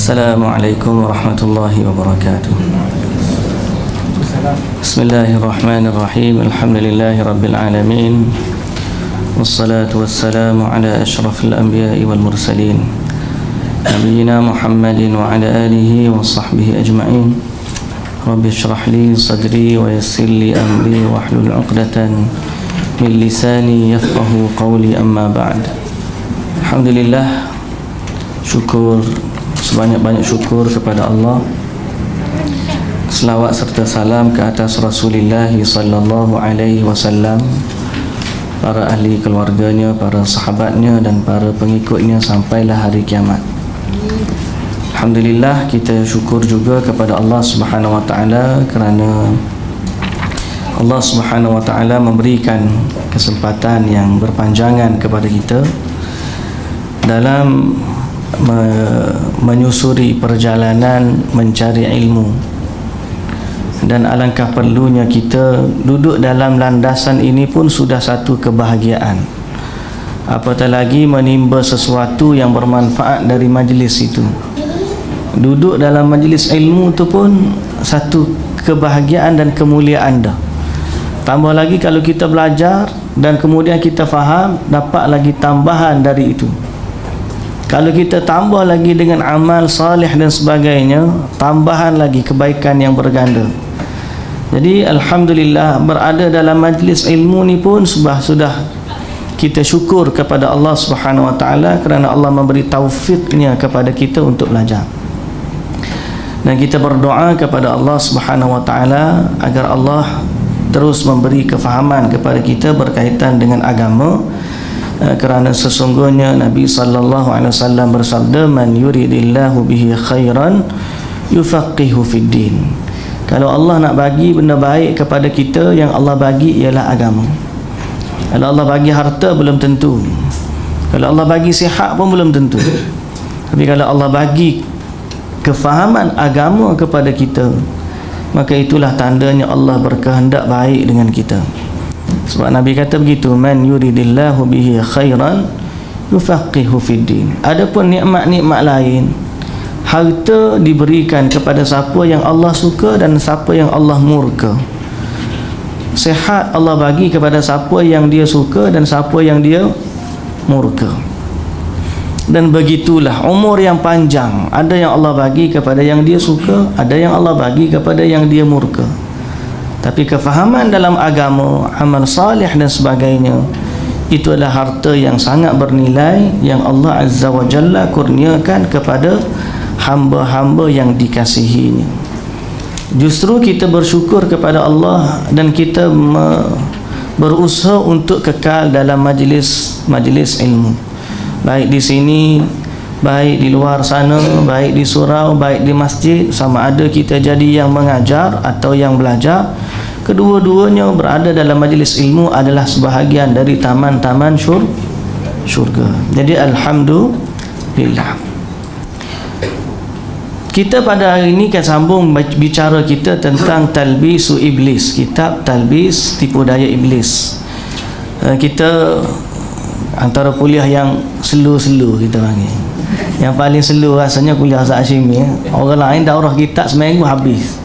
Assalamualaikum warahmatullahi wabarakatuh. Bismillahirrahmanirrahim. Alhamdulillahi rabbil alamin. Wassalatu wassalamu ala ashrafil anbiya'i wal mursalin, nabiyyina Muhammadin wa ala alihi wa sahbihi ajma'in. Rabbi shrah li sadri wa yassir li amri wa hlul 'uqdatan min lisani yafqahu qawli, amma ba'd. Alhamdulillah, syukur, sebanyak-banyak syukur kepada Allah. Selawat serta salam ke atas Rasulullah sallallahu alaihi wasallam, para ahli keluarganya, para sahabatnya dan para pengikutnya sampailah hari kiamat. Alhamdulillah, kita syukur juga kepada Allah Subhanahu wa taala kerana Allah Subhanahu wa taala memberikan kesempatan yang berpanjangan kepada kita dalam menyusuri perjalanan mencari ilmu. Dan alangkah perlunya kita duduk dalam landasan ini pun sudah satu kebahagiaan. Apatah lagi menimba sesuatu yang bermanfaat dari majlis itu. Duduk dalam majlis ilmu itu pun satu kebahagiaan dan kemuliaan dah. Tambah lagi kalau kita belajar dan kemudian kita faham, dapat lagi tambahan dari itu. Kalau kita tambah lagi dengan amal salih dan sebagainya, tambahan lagi kebaikan yang berganda. Jadi alhamdulillah, berada dalam majlis ilmu ni pun sudah kita syukur kepada Allah Subhanahu wa taala kerana Allah memberi taufiknya kepada kita untuk belajar. Dan kita berdoa kepada Allah Subhanahu wa taala agar Allah terus memberi kefahaman kepada kita berkaitan dengan agama, kerana sesungguhnya Nabi sallallahu alaihi wasallam bersabda, man yuridillahu bihi khairan yufaqihu fid din. Kalau Allah nak bagi benda baik kepada kita, yang Allah bagi ialah agama. Kalau Allah bagi harta belum tentu, kalau Allah bagi sihat pun belum tentu. Tapi kalau Allah bagi kefahaman agama kepada kita, maka itulah tandanya Allah berkehendak baik dengan kita. Sebab Nabi kata begitu, man yuridillahu bihi khairan yufaqihu fid din. Adapun nikmat-nikmat lain, harta diberikan kepada siapa yang Allah suka dan siapa yang Allah murka. Sihat Allah bagi kepada siapa yang dia suka dan siapa yang dia murka. Dan begitulah umur yang panjang, ada yang Allah bagi kepada yang dia suka, ada yang Allah bagi kepada yang dia murka. Tapi kefahaman dalam agama, amal salih dan sebagainya, itu adalah harta yang sangat bernilai yang Allah Azza wa Jalla kurniakan kepada hamba-hamba yang dikasihinya. Justru kita bersyukur kepada Allah dan kita berusaha untuk kekal dalam majlis ilmu, baik di sini, baik di luar sana, baik di surau, baik di masjid. Sama ada kita jadi yang mengajar atau yang belajar, kedua-duanya berada dalam majlis ilmu adalah sebahagian dari taman-taman syurga. Jadi alhamdulillah. Kita pada hari ini akan sambung bicara kita tentang Talbisu Iblis, kitab Talbis Tipu Daya Iblis. Kita antara kuliah yang slow kita panggil. Yang paling slow rasanya kuliah Ustaz Hashimi. Orang lain daurah kitab seminggu habis,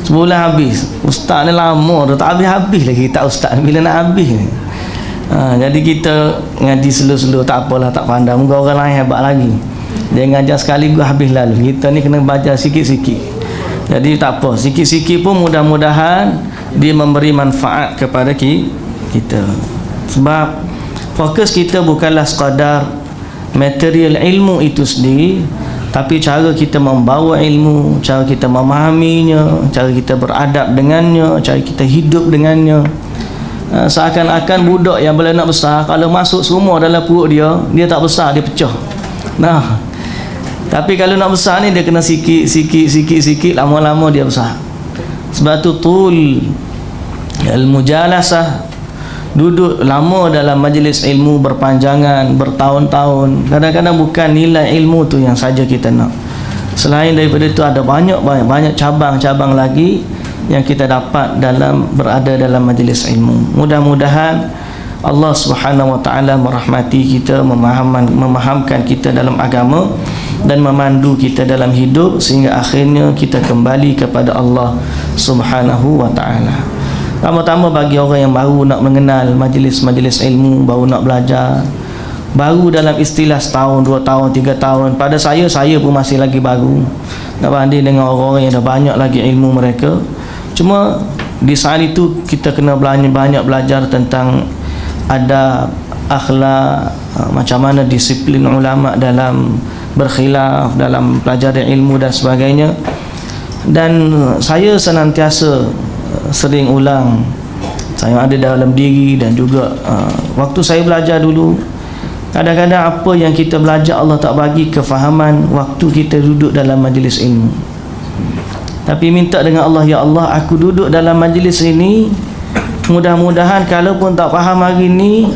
sebulan habis. Ustaz ni lama dah tak habis-habis lagi kitab ustaz bila nak habis ni. Jadi kita ngaji slow tak apalah, tak pandang. Moga orang lain hebat lagi. Dia ngajar sekali gua habis lalu. Kita ni kena baca sikit-sikit. Jadi tak apa, sikit-sikit pun mudah-mudahan dia memberi manfaat kepada kita. Sebab fokus kita bukanlah sekadar material ilmu itu sendiri, tapi cara kita membawa ilmu, cara kita memahaminya, cara kita beradab dengannya, cara kita hidup dengannya. Seakan-akan budak yang bila nak besar, kalau masuk semua dalam perut dia, dia tak besar, dia pecah. Tapi kalau nak besar ni, dia kena sikit, lama-lama dia besar. Sebab tu tul al-mujalasah, duduk lama dalam majlis ilmu berpanjangan, bertahun-tahun. Kadang-kadang bukan nilai ilmu tu yang saja kita nak. Selain daripada itu ada banyak cabang-cabang lagi yang kita dapat dalam berada dalam majlis ilmu. Mudah-mudahan Allah Subhanahu wa taala merahmati kita, memahamkan kita dalam agama dan memandu kita dalam hidup sehingga akhirnya kita kembali kepada Allah Subhanahu wa ta'ala. Pertama bagi orang yang baru nak mengenal majlis-majlis ilmu, baru nak belajar, baru dalam istilah setahun, 2 tahun, 3 tahun. Pada saya pun masih lagi baru nak banding dengan orang-orang yang dah banyak lagi ilmu mereka. Cuma di saat itu kita kena banyak belajar tentang adab, akhlak, macam mana disiplin ulama dalam berkhilaf, dalam pelajari ilmu dan sebagainya. Dan saya senantiasa sering ulang, saya ada dalam diri dan juga waktu saya belajar dulu, kadang-kadang apa yang kita belajar Allah tak bagi kefahaman waktu kita duduk dalam majlis ilmu. Tapi minta dengan Allah, ya Allah, aku duduk dalam majlis ini, mudah-mudahan kalaupun tak faham hari ini,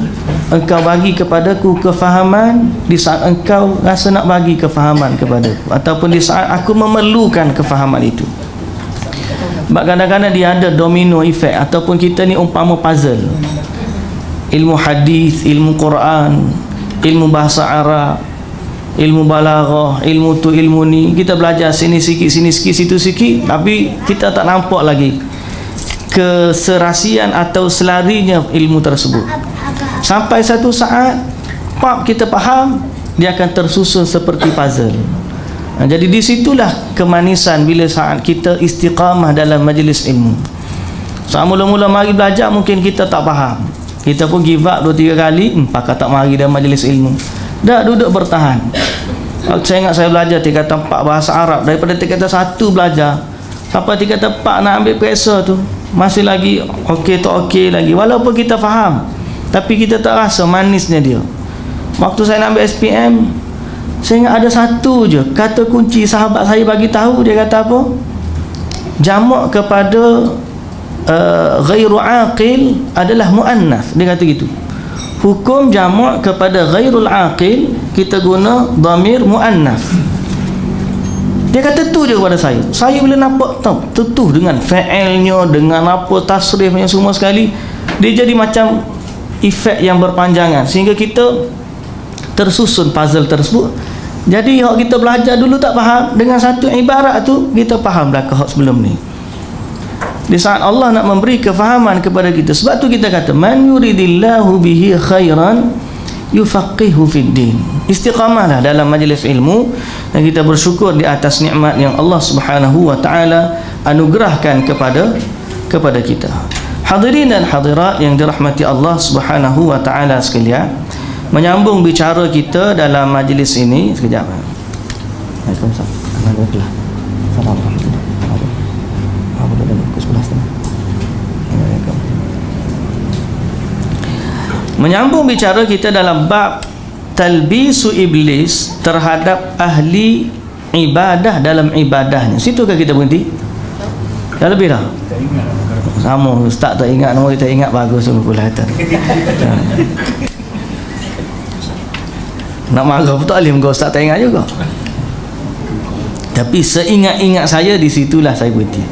Engkau bagi kepadaku kefahaman di saat Engkau rasa nak bagi kefahaman kepadaku, ataupun di saat aku memerlukan kefahaman itu. Sebab kadang-kadang dia ada domino effect, ataupun kita ni umpama puzzle. Ilmu hadis, ilmu Quran, ilmu bahasa Arab, ilmu balaghah, ilmu tu ilmu ni, kita belajar sini sikit, situ sikit, tapi kita tak nampak lagi keserasian atau selarinya ilmu tersebut. Sampai satu saat kita faham, dia akan tersusun seperti puzzle. Jadi disitulah kemanisan bila saat kita istiqamah dalam majlis ilmu. Saat mula-mula mari belajar mungkin kita tak faham, kita pun give up 2-3 kali, pakat tak mari dalam majlis ilmu, dah duduk bertahan. Saya ingat saya belajar tingkatan 4 bahasa Arab, daripada tingkatan 1 belajar sampai tingkatan 4 nak ambil periksa tu masih lagi okey tak okey lagi, walaupun kita faham tapi kita tak rasa manisnya dia. Waktu saya nak ambil SPM, saya ingat ada satu je kata kunci sahabat saya bagi tahu. Dia kata apa? Jamak kepada ghairu aqil adalah muannas. Dia kata gitu. Hukum jamak kepada ghairul aqil kita guna dhamir muannas. Dia kata tu je kepada saya. Saya bila nampak tetuh dengan fa'ilnya, dengan apa tasrifnya semua sekali, dia jadi macam efek yang berpanjangan sehingga kita tersusun puzzle tersebut. Jadi kalau kita belajar dulu tak faham, dengan satu ibarat tu kita faham dah hak sebelum ni. Di saat Allah nak memberi kefahaman kepada kita, sebab tu kita kata man yuridillahu bihi khairan yufaqihu fid din. Istiqamahlah dalam majlis ilmu, dan kita bersyukur di atas nikmat yang Allah Subhanahu wa taala anugerahkan kepada kita. Hadirin dan hadirat yang dirahmati Allah Subhanahu wa taala sekalian, menyambung bicara kita dalam majlis ini sekejap. Waalaikumsalam. Alhamdulillah. Assalamualaikum. Menyambung bicara kita dalam bab talbisu iblis terhadap ahli ibadah dalam ibadahnya. Situkah kita berhenti? Dah lebih dah? Sama, ustaz tak ingat, nama kita ingat, bagus sungguh pula kata. Nak marah pun tak boleh, muka ustaz tak ingat juga. Tapi seingat-ingat saya, di situlah saya berhenti.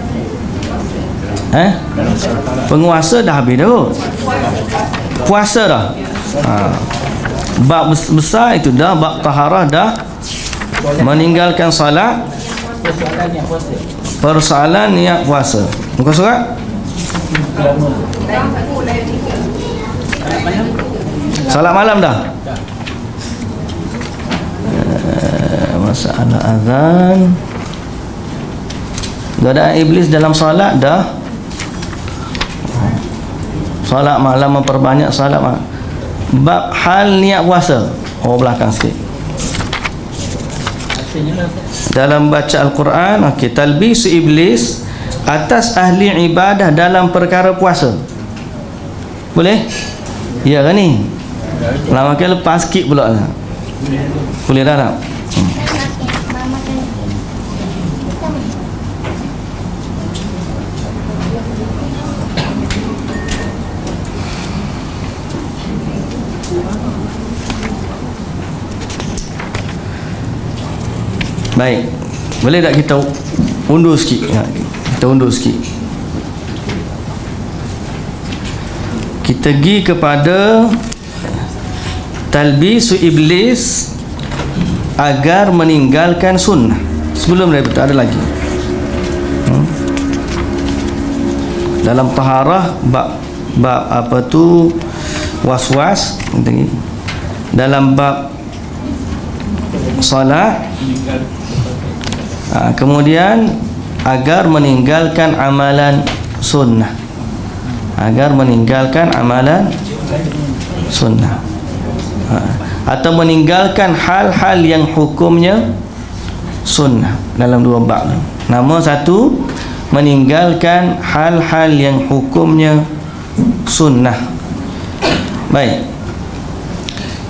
Penguasa dah habis dah, puasa dah. Bab besar itu dah, bab taharah dah, meninggalkan salat, persoalan niat puasa. Muka surat salat malam dah, masalah azan, godaan iblis dalam salat dah, salat malam, memperbanyak salat malam. Bab hal niat puasa, belakang sikit. Dalam baca Al-Quran, talbis iblis atas ahli ibadah dalam perkara puasa. Boleh? Ya kan ni? Lama ke lepas sikit pula lah. Boleh dah tak? Baik, boleh tak kita undur sikit? Kita undur sikit. Kita pergi kepada talbisu iblis agar meninggalkan sunnah. Sebelum daripada ada lagi dalam taharah bab apa tu was-was. Dalam bab salat kemudian agar meninggalkan amalan sunnah, agar meninggalkan amalan sunnah, atau meninggalkan hal-hal yang hukumnya sunnah. Dalam dua bab. Nama satu, meninggalkan hal-hal yang hukumnya sunnah. Baik,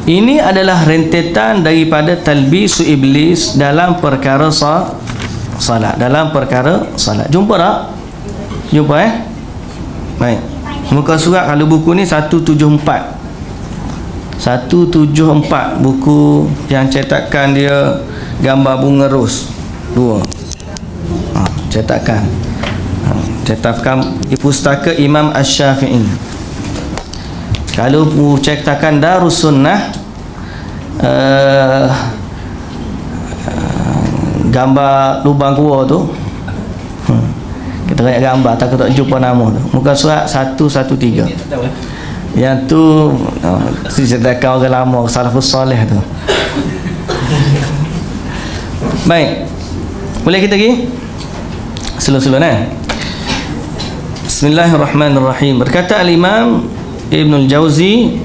ini adalah rentetan daripada talbisu iblis dalam perkara salat. Dalam perkara salat. Jumpa tak? Jumpa Baik. Muka surat kalau buku ni 174. 174 buku yang cetakan dia gambar bunga ros. Dua. Cetakan. Cetakan pustaka Imam Asy-Syafi'i. Kalau cetakan Darus Sunnah, gambar lubang gua tu, kita lihat gambar, takut tak jumpa nama tu. Muka surat 113. Yang tu cetakan orang lama, salafus soleh tu. Baik, boleh kita pergi slow-slow Bismillahirrahmanirrahim. Berkata al-Imam Ibnul Jauzi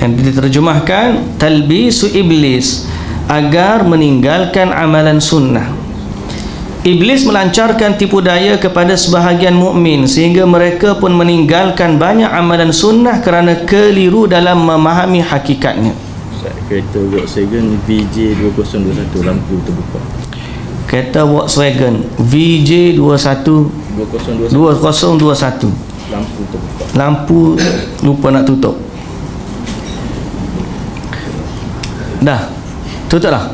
yang diterjemahkan talbisu iblis, agar meninggalkan amalan sunnah. Iblis melancarkan tipu daya kepada sebahagian mukmin sehingga mereka pun meninggalkan banyak amalan sunnah kerana keliru dalam memahami hakikatnya. Kereta Volkswagen VJ2021 lampu terbuka. Kereta Volkswagen VJ2021 lampu terbuka. Lampu lupa nak tutup. Dah tutup lah.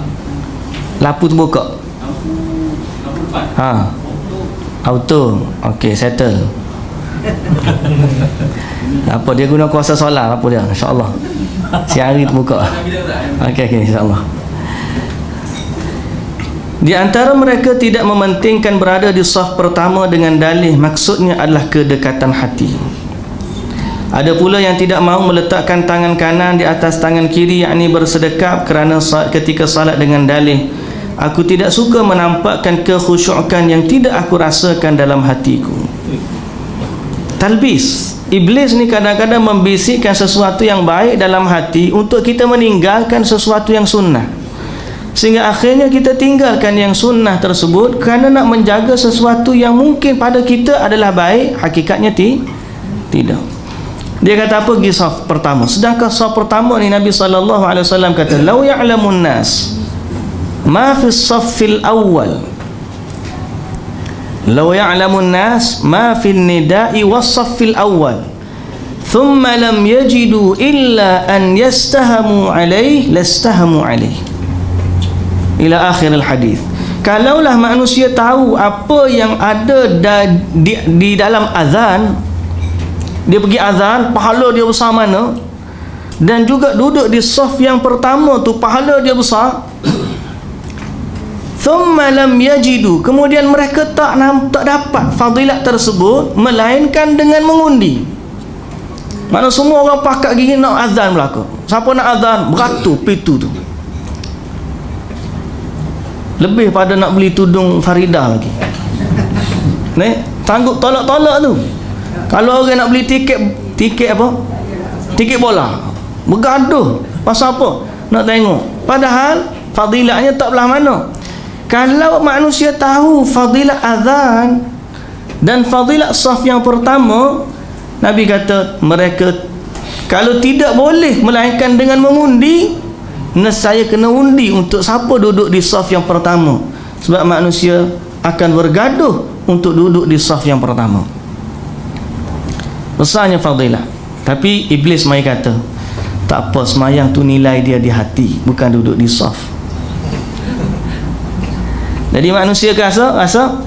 Lampu terbuka. Auto. Okey, settle. Apa dia guna kuasa solar apa dia? Insya-Allah. Siang hari terbuka. Okey, insya-Allah. Di antara mereka tidak mementingkan berada di saf pertama dengan dalih maksudnya adalah kedekatan hati. Ada pula yang tidak mahu meletakkan tangan kanan di atas tangan kiri, yakni bersedekap kerana ketika salat dengan dalih, aku tidak suka menampakkan kekhusyukan yang tidak aku rasakan dalam hatiku. Talbis. Iblis ni kadang-kadang membisikkan sesuatu yang baik dalam hati untuk kita meninggalkan sesuatu yang sunnah, sehingga akhirnya kita tinggalkan yang sunnah tersebut kerana nak menjaga sesuatu yang mungkin pada kita adalah baik, hakikatnya tidak. Dia kata apa? Pergi saf pertama. Sedangkan saf pertama ni Nabi SAW kata, "Lau ya'lamun nas ma fi as-saffil awwal, lau ya'lamun nas ma fi an-nida'i was-saffil awwal, thumma lam yajidu illa an yastahamu alaih lastahamu alaih." Ila akhir al-hadis. Kalaulah manusia tahu apa yang ada di dalam azan, dia pergi azan, pahala dia besar mana, dan juga duduk di saf yang pertama tu pahala dia besar, thumma lam yajidu, kemudian mereka tak dapat fadilat tersebut melainkan dengan mengundi. Mana semua orang pakat gigi nak azan belaka. Siapa nak azan beratur pintu tu, lebih pada nak beli tudung Farida lagi. Ni tanggup tolak-tolak tu. Kalau orang nak beli tiket apa? Tiket bola, bergaduh. Pasal apa? Nak tengok. Padahal fadilatnya tak belah mana. Kalau manusia tahu fadilat azan dan fadilat saf yang pertama, Nabi kata mereka kalau tidak boleh melainkan dengan mengundi, saya kena undi untuk siapa duduk di saf yang pertama, sebab manusia akan bergaduh untuk duduk di saf yang pertama. Besarnya fadilah. Tapi iblis mai kata, tak apa, semayang tu nilai dia di hati, bukan duduk di saf. Jadi manusia rasa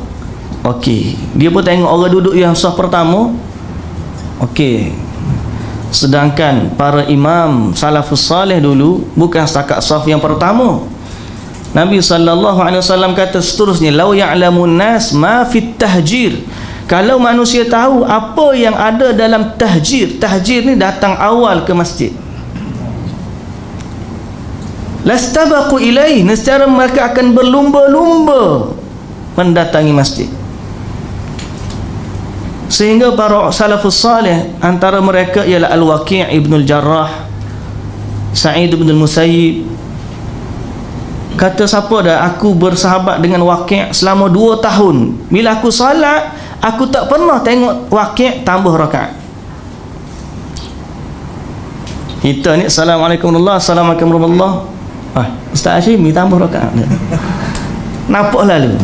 okey, dia pun tengok orang duduk yang saf pertama, okey. Sedangkan para imam salafus salih dulu bukan setakat saf yang pertama, Nabi SAW kata seterusnya, lau ya'lamun nas ma fit tahjir, kalau manusia tahu apa yang ada dalam tahjir. Tahjir ni datang awal ke masjid, lastabaqu ilaih, nescaya mereka akan berlumba-lumba mendatangi masjid. Sehingga para salafus salih, antara mereka ialah Al-Waqi' ibn al-Jarrah, Sa'id ibn al-Musayyib, kata siapa dah aku bersahabat dengan Waqi' selama 2 tahun. Bila aku salat, aku tak pernah tengok Waqi' tambah rakaat. Kita ni Assalamualaikum warahmatullahi, Assalamualaikum warahmatullahi, Ustaz Hashimi tambah rakaat. Nampak lalu.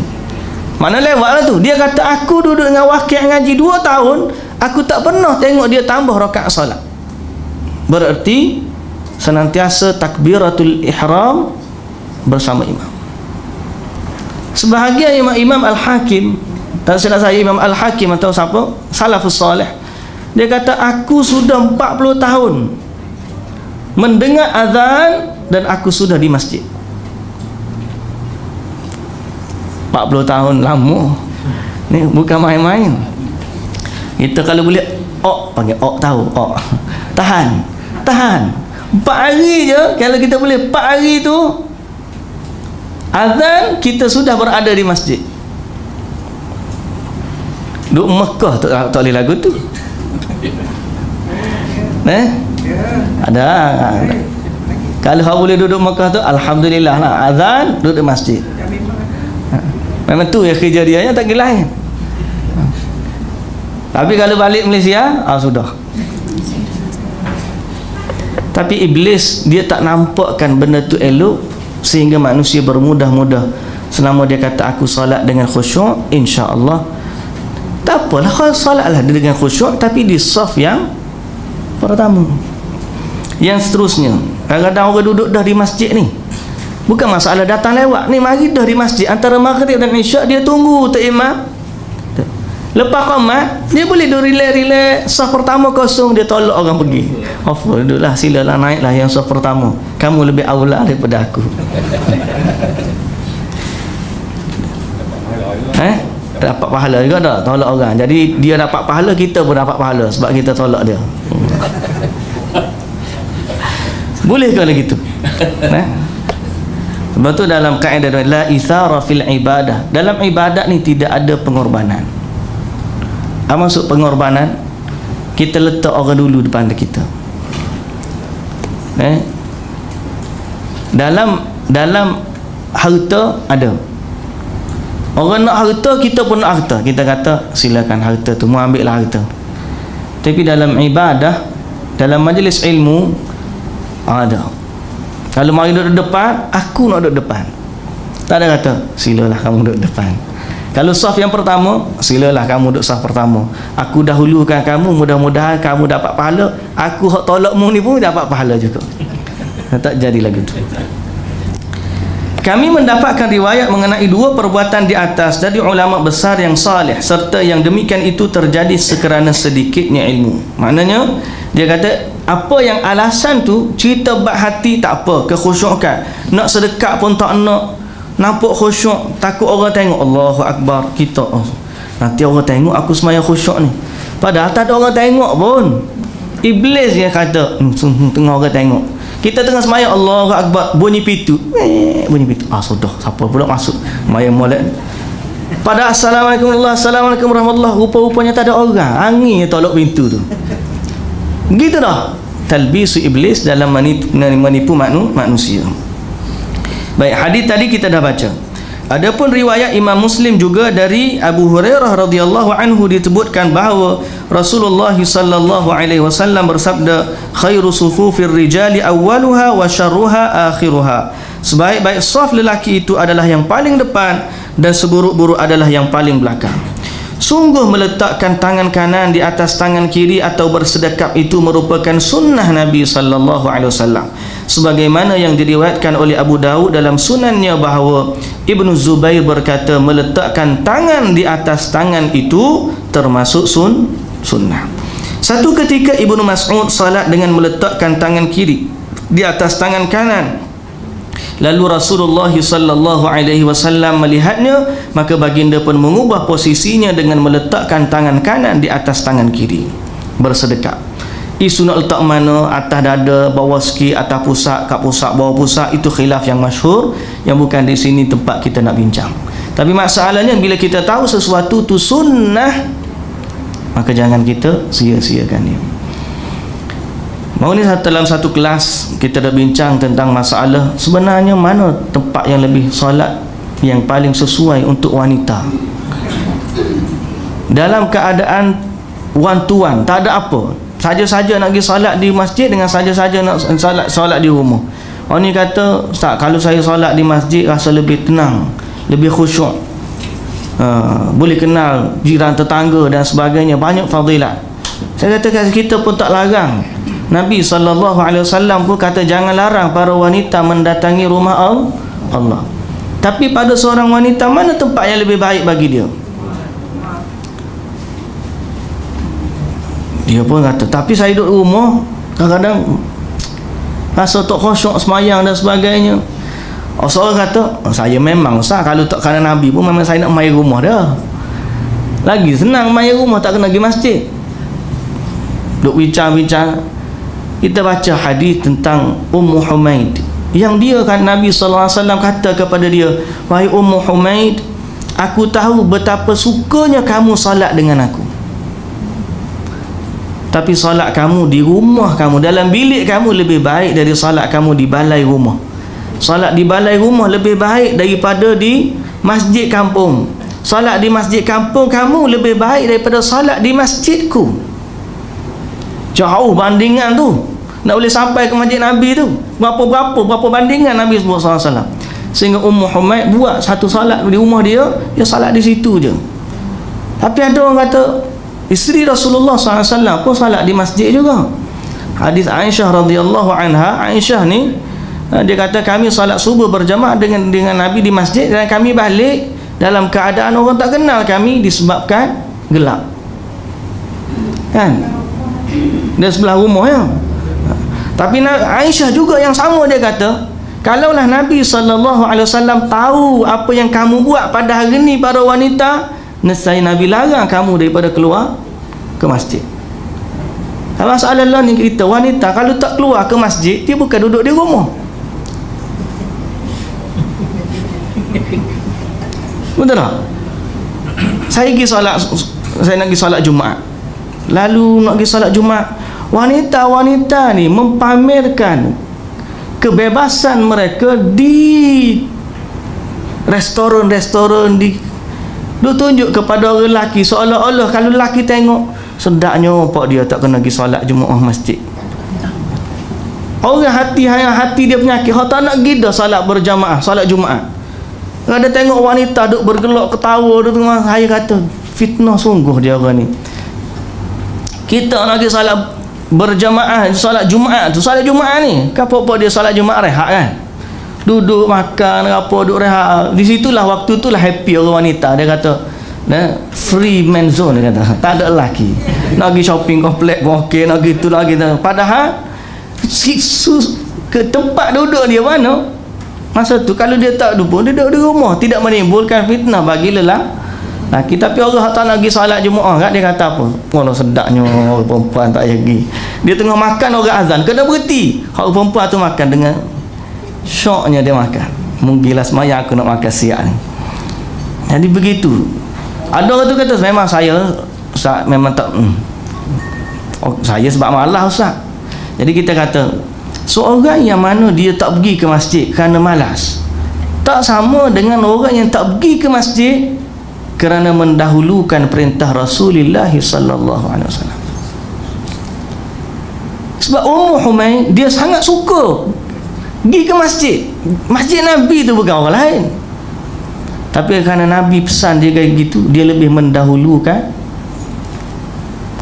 Mana lewatlah tu. Dia kata aku duduk dengan Waqi' ngaji 2 tahun, aku tak pernah tengok dia tambah rakaat solat. Berarti senantiasa takbiratul ihram bersama imam. Sebahagian imam Al-Hakim, tak silap saya Imam Al-Hakim atau siapa, salafus salih, dia kata aku sudah 40 tahun mendengar azan dan aku sudah di masjid. 40 tahun lama ni, bukan main-main. Kita kalau boleh panggil tahu tahan 4 hari je, kalau kita boleh 4 hari tu azan, kita sudah berada di masjid. Duk Mekah tak boleh lagu tu. Ada. Kalau hang boleh duduk Mekah tu, alhamdulillah lah, azan duduk di masjid. Memang tu ya kerja dia, tak kira lain. Tapi kalau balik Malaysia, sudah. Tapi iblis dia tak nampakkan benda tu elok, sehingga manusia bermudah-mudah. Selama dia kata aku solat dengan khusyuk, insya-Allah tak apalah, kalau solatlah dengan khusyuk, tapi di saf yang pertama. Yang seterusnya, kadang-kadang orang duduk dah di masjid ni, bukan masalah datang lewat ni, mari dah di masjid, antara maghrib dan isyak dia tunggu tu imam. Lepas qamat, dia boleh duduk relax-relax, saf pertama kosong, dia tolak orang pergi. Duduklah, silalah naiklah yang saf pertama, kamu lebih aula daripada aku. Dapat pahala juga tak tolak orang. Jadi dia dapat pahala, kita pun dapat pahala sebab kita tolak dia. Boleh kalau gitu. Sebab tu dalam kaedah la ithara fil ibadah, dalam ibadat ni tidak ada pengorbanan. Apa maksud pengorbanan? Kita letak orang dulu depan kita. Dalam harta ada. Orang nak harta, kita pun nak harta. Kita kata silakan harta tu, mau ambil lah harta. Tapi dalam ibadah, dalam majlis ilmu, ada. Kalau mari duduk depan, aku nak duduk depan. Tak ada kata silalah kamu duduk depan. Kalau saf yang pertama, silalah kamu duduk saf pertama. Aku dahulukan kamu, mudah-mudahan kamu dapat pahala. Aku hak tolakmu ni pun dapat pahala juga. Tak jadi lagi tu. Kami mendapatkan riwayat mengenai 2 perbuatan di atas dari ulama besar yang salih, serta yang demikian itu terjadi sekerana sedikitnya ilmu. Maknanya dia kata apa yang alasan tu, cerita bab hati tak apa, kekhusyukan, nak sedekah pun tak nak, nampak khusyuk, takut orang tengok, Allahu Akbar, kita nanti orang tengok aku sembahyang khusyuk ni, padahal tak ada orang tengok pun. Iblis yang kata tengah orang tengok, kita tengah sembahyang Allahu Akbar, bunyi pintu, bunyi pintu, sudah, siapa pula masuk sembahyang molek. Pada Assalamualaikum warahmatullahi, rupa-rupanya tak ada orang, angin yang tolak pintu tu. Begitu dah talbisu iblis dalam menipu manusia. Baik, hadis tadi kita dah baca. Adapun riwayat Imam Muslim juga dari Abu Hurairah radhiyallahu anhu disebutkan bahawa Rasulullah sallallahu alaihi wasallam bersabda, khairu sufufir rijali awwaluha wa syarruha akhiruha. Sebaik-baik saf lelaki itu adalah yang paling depan dan seburuk-buruk adalah yang paling belakang. Sungguh meletakkan tangan kanan di atas tangan kiri atau bersedekap itu merupakan sunnah Nabi sallallahu alaihi wasallam, sebagaimana yang diriwayatkan oleh Abu Daud dalam sunannya bahawa Ibnu Zubair berkata meletakkan tangan di atas tangan itu termasuk sunnah. Satu ketika Ibnu Mas'ud salat dengan meletakkan tangan kiri di atas tangan kanan. Lalu Rasulullah sallallahu alaihi wasallam melihatnya, maka baginda pun mengubah posisinya dengan meletakkan tangan kanan di atas tangan kiri, bersedekap. Isu nak letak mana, atas dada, bawah sikit, atas pusat, kat pusat, bawah pusat, itu khilaf yang masyhur yang bukan di sini tempat kita nak bincang. Tapi masalahnya bila kita tahu sesuatu tu sunnah, maka jangan kita sia-siakan dia. Mau ni dalam satu kelas kita dah bincang tentang masalah sebenarnya mana tempat yang lebih solat yang paling sesuai untuk wanita dalam keadaan one to one, tak ada apa, saja-saja nak pergi solat di masjid dengan saja-saja nak solat di rumah. Orang ni kata, Ustaz, kalau saya solat di masjid rasa lebih tenang, lebih khusyuk, boleh kenal jiran tetangga dan sebagainya, banyak fadilat. Saya kata kita pun tak larang. Nabi SAW pun kata jangan larang para wanita mendatangi rumah Allah. Tapi pada seorang wanita, mana tempat yang lebih baik bagi dia? Dia pun kata, tapi saya duduk rumah kadang-kadang rasa tak khusyuk semayang dan sebagainya. Seorang kata, saya memang sah, kalau tak kerana Nabi pun memang saya nak main rumah dah. Lagi senang main rumah, tak kena pergi masjid. Duk bincang-bincang, kita baca hadis tentang Ummu Humaid yang dia kan Nabi SAW kata kepada dia, wahai Ummu Humaid, aku tahu betapa sukanya kamu salat dengan aku, tapi salat kamu di rumah kamu, dalam bilik kamu lebih baik dari salat kamu di balai rumah. Salat di balai rumah lebih baik daripada di masjid kampung. Salat di masjid kampung kamu lebih baik daripada salat di masjidku. Jauh bandingan tu. Nak boleh sampai ke masjid Nabi tu, berapa bandingan Nabi SAW. Sehingga Ummu Humaid buat satu salat di rumah dia, dia salat di situ je. Tapi ada orang kata isteri Rasulullah SAW pun salat di masjid juga. Hadis Aisyah radhiyallahu anha, Aisyah ni dia kata kami salat subuh berjamaah dengan Nabi di masjid, dan kami balik dalam keadaan orang tak kenal kami disebabkan gelap. Kan? Dia sebelah rumah ya. Tapi Aisyah juga yang sama, dia kata, kalaulah Nabi SAW tahu apa yang kamu buat pada hari ni para wanita, nescaya Nabi larang kamu daripada keluar ke masjid. Masalah lah ni, kita wanita kalau tak keluar ke masjid, dia bukan duduk di rumah. Betul tak? Saya nak pergi solat Jumaat. Lalu nak pergi solat Jumaat, wanita-wanita ni mempamerkan kebebasan mereka di restoran-restoran, dia tunjuk kepada orang lelaki seolah-olah kalau lelaki tengok, sedaknya pak dia tak kena pergi solat Jumaat masjid. Orang hati dia penyakit, dia tak nak pergi dah solat berjamaah, solat Jumaat. Ada tengok wanita duk bergelak ketawa, duk tengok, saya kata fitnah sungguh dia orang ni. Kita nak pergi solat berjamaah, solat Jumaat tu, solat Jumaat ni kan apa-apa dia solat Jumaat rehat kan, duduk makan apa, duduk rehat. Di situlah, waktu itulah happy orang wanita. Dia kata free man zone, dia kata tak ada lelaki. Nak pergi shopping komplek pun okey, nak gitu lagi. Padahal ke tempat duduk dia mana masa tu, kalau dia tak duduk, dia duduk di rumah, tidak menimbulkan fitnah bagi lelaki. Tapi Allah tak nak pergi salat Jumaat kan, dia kata apa? Kalau sedaknya orang perempuan tak pergi. Dia tengah makan, orang azan kena berhenti. Orang perempuan tu makan dengan syoknya, dia makan. Mungkinlah semaya aku nak makan siap ni. Jadi begitu. Ada orang tu kata memang saya Ustaz memang tak saya sebab malas Ustaz. Jadi kita kata seorang yang mana dia tak pergi ke masjid kerana malas, tak sama dengan orang yang tak pergi ke masjid kerana mendahulukan perintah Rasulullah sallallahu alaihi wasallam. Sebab Ummu Humaid dia sangat suka pergi ke masjid. Masjid Nabi tu bukan orang lain. Tapi kerana Nabi pesan dia kayak gitu, dia lebih mendahulukan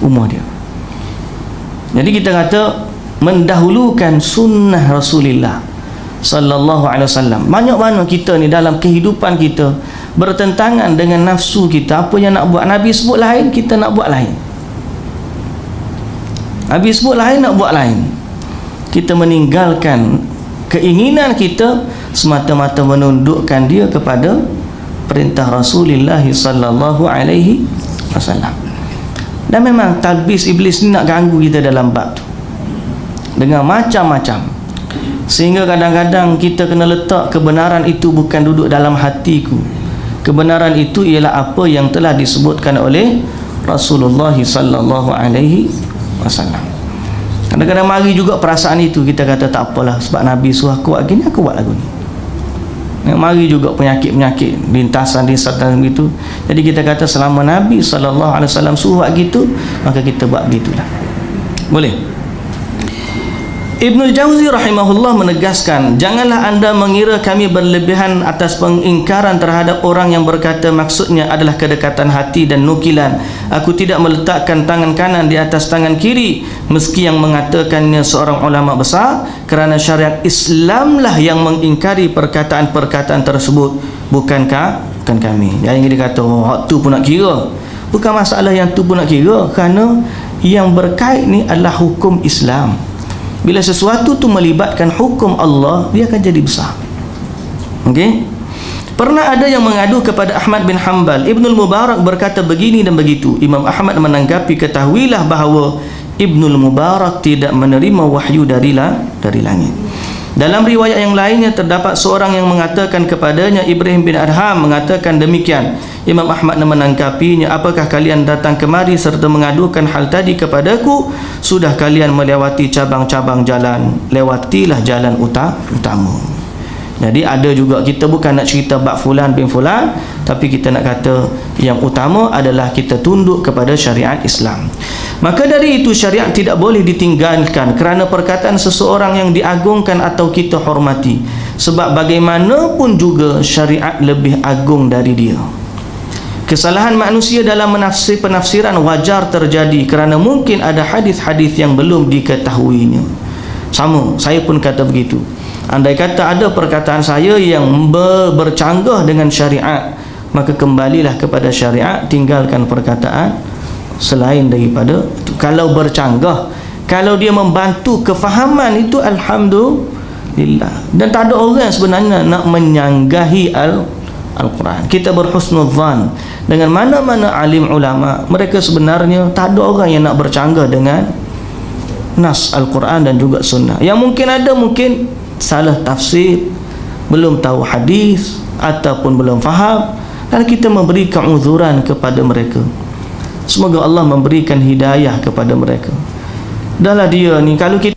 rumah dia. Jadi kita kata mendahulukan sunnah Rasulullah sallallahu alaihi wasallam. Banyak-banyak kita ni dalam kehidupan kita bertentangan dengan nafsu kita. Apa yang nak buat Nabi sebut lain, kita nak buat lain. Nabi sebut lain, nak buat lain. Kita meninggalkan keinginan kita semata-mata menundukkan dia kepada perintah Rasulullah sallallahu alaihi wasallam. Dan memang talbis iblis ni nak ganggu kita dalam bab tu dengan macam-macam, sehingga kadang-kadang kita kena letak kebenaran itu bukan duduk dalam hatiku. Kebenaran itu ialah apa yang telah disebutkan oleh Rasulullah sallallahu alaihi wasallam. Kadang-kadang mari juga perasaan itu, kita kata tak apalah sebab Nabi suruh aku buat gini, aku buat lagu ni. Mari juga penyakit-penyakit lintasan begitu. Jadi kita kata selama Nabi sallallahu alaihi wasallam suruh buat gitu, maka kita buat begitulah. Boleh. Ibnul Jauzi rahimahullah menegaskan, janganlah anda mengira kami berlebihan atas pengingkaran terhadap orang yang berkata maksudnya adalah kedekatan hati dan nukilan. Aku tidak meletakkan tangan kanan di atas tangan kiri, meski yang mengatakannya seorang ulama besar, kerana syariat Islamlah yang mengingkari perkataan-perkataan tersebut, bukan kami. Yang dia kata, oh, tu pun nak kira. Bukan masalah yang tu pun nak kira, kerana yang berkait ni adalah hukum Islam. Bila sesuatu tu melibatkan hukum Allah, dia akan jadi besar. Okey? Pernah ada yang mengadu kepada Ahmad bin Hanbal. Ibnul Mubarak berkata begini dan begitu. Imam Ahmad menanggapi, ketahuilah bahawa Ibnul Mubarak tidak menerima wahyu dari langit. Dalam riwayat yang lainnya terdapat seorang yang mengatakan kepadanya, Ibrahim bin Adham mengatakan demikian. Imam Ahmad menanggapinya, apakah kalian datang kemari serta mengadukan hal tadi kepadaku? Sudah kalian melewati cabang-cabang jalan, lewatilah jalan utama. Jadi ada juga, kita bukan nak cerita bab fulan bin fulan, tapi kita nak kata yang utama adalah kita tunduk kepada syariat Islam. Maka dari itu syariat tidak boleh ditinggalkan kerana perkataan seseorang yang diagungkan atau kita hormati. Sebab bagaimanapun juga syariat lebih agung dari dia. Kesalahan manusia dalam penafsiran wajar terjadi kerana mungkin ada hadis-hadis yang belum diketahuinya. Sama, saya pun kata begitu. Andai kata ada perkataan saya yang bercanggah dengan syariat, maka kembalilah kepada syariat, tinggalkan perkataan selain daripada itu. Kalau bercanggah, kalau dia membantu kefahaman itu, alhamdulillah. Dan tak ada orang sebenarnya nak menyanggahi Al-Quran. Kita berhusnudzan dengan mana-mana alim ulama, mereka sebenarnya tak ada orang yang nak bercanggah dengan nas Al-Quran dan juga sunnah. Yang mungkin ada, mungkin salah tafsir, belum tahu hadis ataupun belum faham, dan kita memberikan uzuran kepada mereka. Semoga Allah memberikan hidayah kepada mereka. Dahlah dia ni, kalau kita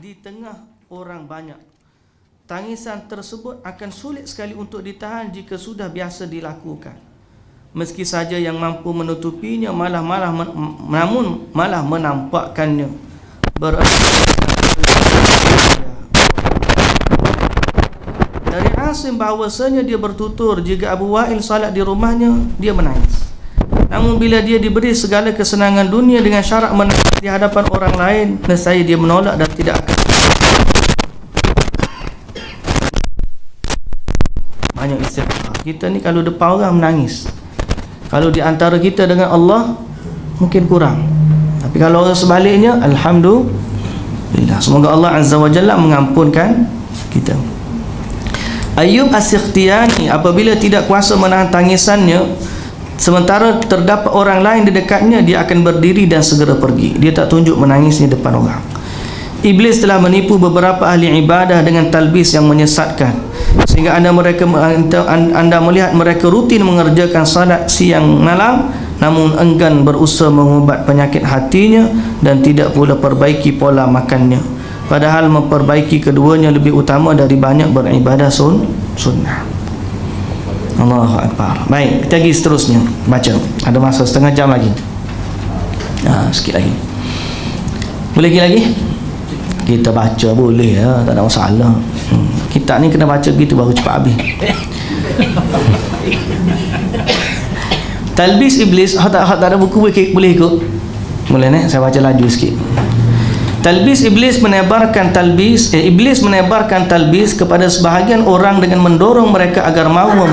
di tengah orang banyak. Tangisan tersebut akan sulit sekali untuk ditahan jika sudah biasa dilakukan. Meski saja yang mampu menutupinya malah menampakkannya. Dari Asim bahawasanya dia bertutur jika Abu Wa'il salat di rumahnya, dia menangis. Namun bila dia diberi segala kesenangan dunia dengan syarat menangis di hadapan orang lain, nescaya dia menolak dan tidak akan. Banyak istighfar. Kita ni kalau depan orang menangis, kalau di antara kita dengan Allah mungkin kurang. Tapi kalau orang sebaliknya, alhamdulillah. Semoga Allah Azza wa Jalla mengampunkan kita. Ayyub As-Sikhtiyani apabila tidak kuasa menahan tangisannya sementara terdapat orang lain di dekatnya, dia akan berdiri dan segera pergi. Dia tak tunjuk menangisnya depan orang. Iblis telah menipu beberapa ahli ibadah dengan talbis yang menyesatkan, sehingga anda melihat mereka rutin mengerjakan salat siang malam, namun enggan berusaha mengubat penyakit hatinya dan tidak pula perbaiki pola makannya. Padahal memperbaiki keduanya lebih utama dari banyak beribadah sunnah. Allahu Akbar. Baik, kita pergi seterusnya baca. Ada masa setengah jam lagi. Sikit lagi. Boleh lagi? Kita baca boleh ya, tak ada masalah. Kita ni kena baca begitu baru cepat habis. Talbis iblis, tak ada buku boleh ikut. Boleh ni, saya baca laju sikit. Talbis iblis menebarkan iblis menebarkan talbis kepada sebahagian orang dengan mendorong mereka agar mahu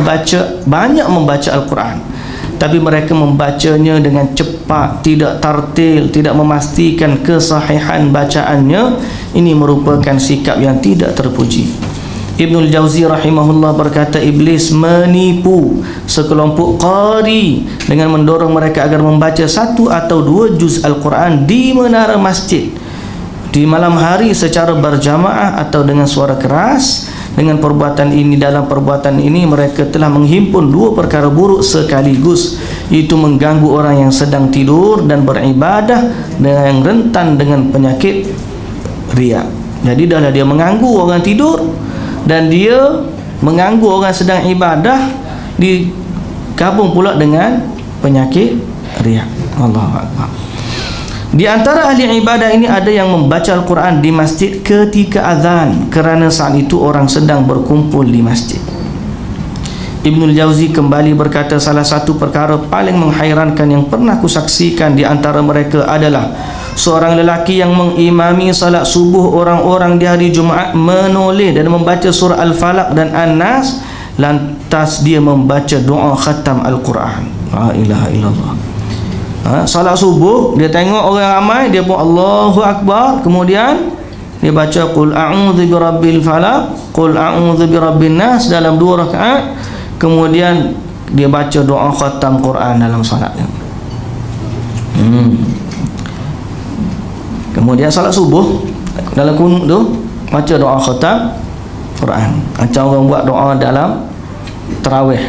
banyak membaca Al-Quran. Tapi mereka membacanya dengan cepat, tidak tartil, tidak memastikan kesahihan bacaannya. Ini merupakan sikap yang tidak terpuji. Ibnul Jauzi rahimahullah berkata, iblis menipu sekelompok qari dengan mendorong mereka agar membaca 1 atau 2 juz Al-Quran di menara masjid di malam hari secara berjamaah atau dengan suara keras. Dengan dalam perbuatan ini mereka telah menghimpun 2 perkara buruk sekaligus, iaitu mengganggu orang yang sedang tidur dan beribadah dengan yang rentan dengan penyakit riya. Jadi dahlah dia mengganggu orang tidur dan dia mengganggu orang sedang ibadah, digabung pula dengan penyakit riya. Allahu Akbar. Di antara ahli ibadah ini ada yang membaca Al-Quran di masjid ketika azan, kerana saat itu orang sedang berkumpul di masjid. Ibnul Jauzi kembali berkata, salah satu perkara paling menghairankan yang pernah kusaksikan di antara mereka adalah seorang lelaki yang mengimami salat subuh orang-orang di hari Jumaat menoleh dan membaca surah Al-Falaq dan An-Nas, lantas dia membaca doa khatam Al-Quran. La ilaha illallah. Salat subuh dia tengok orang ramai, dia pun Allahu Akbar, kemudian dia baca qul a'udzu birabbil falaq, qul a'udzu birabbin nas dalam 2 rakaat, kemudian dia baca doa khatam Quran dalam salatnya. Kemudian salat subuh dalam kunut tu baca doa khatam Quran, macam orang buat doa dalam tarawih.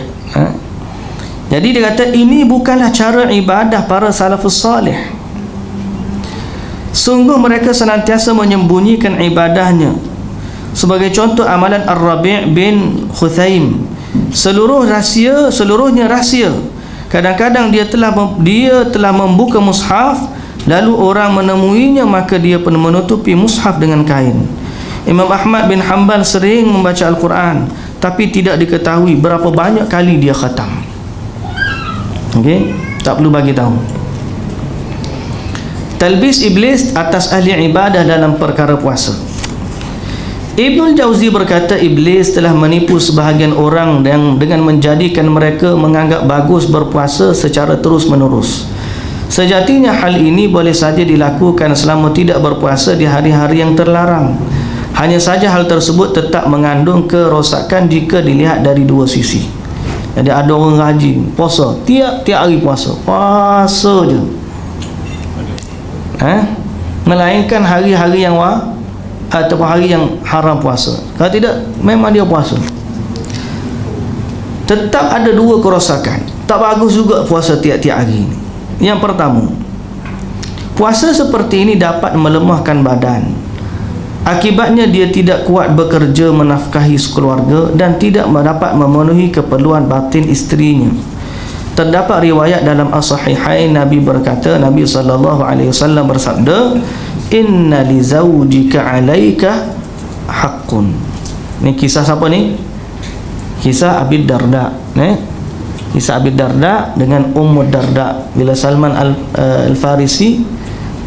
Jadi dia kata ini bukanlah cara ibadah para salafus salih. Sungguh mereka senantiasa menyembunyikan ibadahnya. Sebagai contoh amalan Ar-Rabi' bin Khuthaim, seluruhnya rahsia. Kadang-kadang dia telah membuka mushaf, lalu orang menemuinya, maka dia pun menutupi mushaf dengan kain. Imam Ahmad bin Hanbal sering membaca Al-Quran, tapi tidak diketahui berapa banyak kali dia khatam. Okey, tak perlu bagi tahu. Talbis iblis atas ahli ibadah dalam perkara puasa. Ibnul Jauzi berkata, iblis telah menipu sebahagian orang dengan menjadikan mereka menganggap bagus berpuasa secara terus-menerus. Sejatinya hal ini boleh saja dilakukan selama tidak berpuasa di hari-hari yang terlarang. Hanya saja hal tersebut tetap mengandung kerosakan jika dilihat dari 2 sisi. Jadi ada orang rajin puasa, tiap-tiap hari puasa je, melainkan hari-hari yang ataupun hari yang haram puasa. Kalau tidak, memang dia puasa. Tetap ada 2 kerosakan. Tak bagus juga puasa tiap-tiap hari ini. Yang pertama, puasa seperti ini dapat melemahkan badan. Akibatnya dia tidak kuat bekerja menafkahi keluarga dan tidak dapat memenuhi keperluan batin isterinya. Terdapat riwayat dalam as-sahihain, Nabi berkata, Nabi SAW bersabda, inna li zawjika alaika haqqun. Ni kisah siapa ni? Kisah Abi Darda, kisah Abi Darda dengan Ummu Darda. Bila Salman Al-Farisi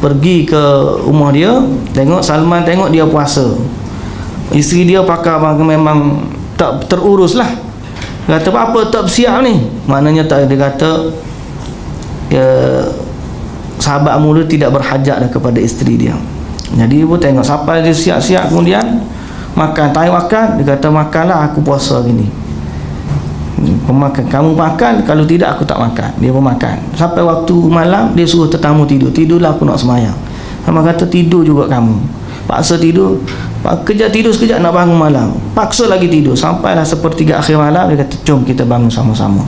pergi ke rumah dia, tengok Salman, tengok dia puasa, isteri dia pakai memang tak terurus lah. Kata apa tak bersiap ni? Maknanya tak, dia kata sahabat muda tidak berhajat dah kepada isteri dia. Jadi ibu tengok sampai dia siap-siap, kemudian makan, tak makan, dia kata makanlah, aku puasa gini. Pemakan, kamu makan, kalau tidak aku tak makan. Dia pun makan. Sampai waktu malam dia suruh tetamu tidur. Tidurlah, aku nak semayang. Sama kata tidur juga kamu. Paksa tidur, kejap tidur sekejap nak bangun malam. Paksa lagi tidur. Sampailah sepertiga akhir malam dia kata, jom kita bangun sama-sama.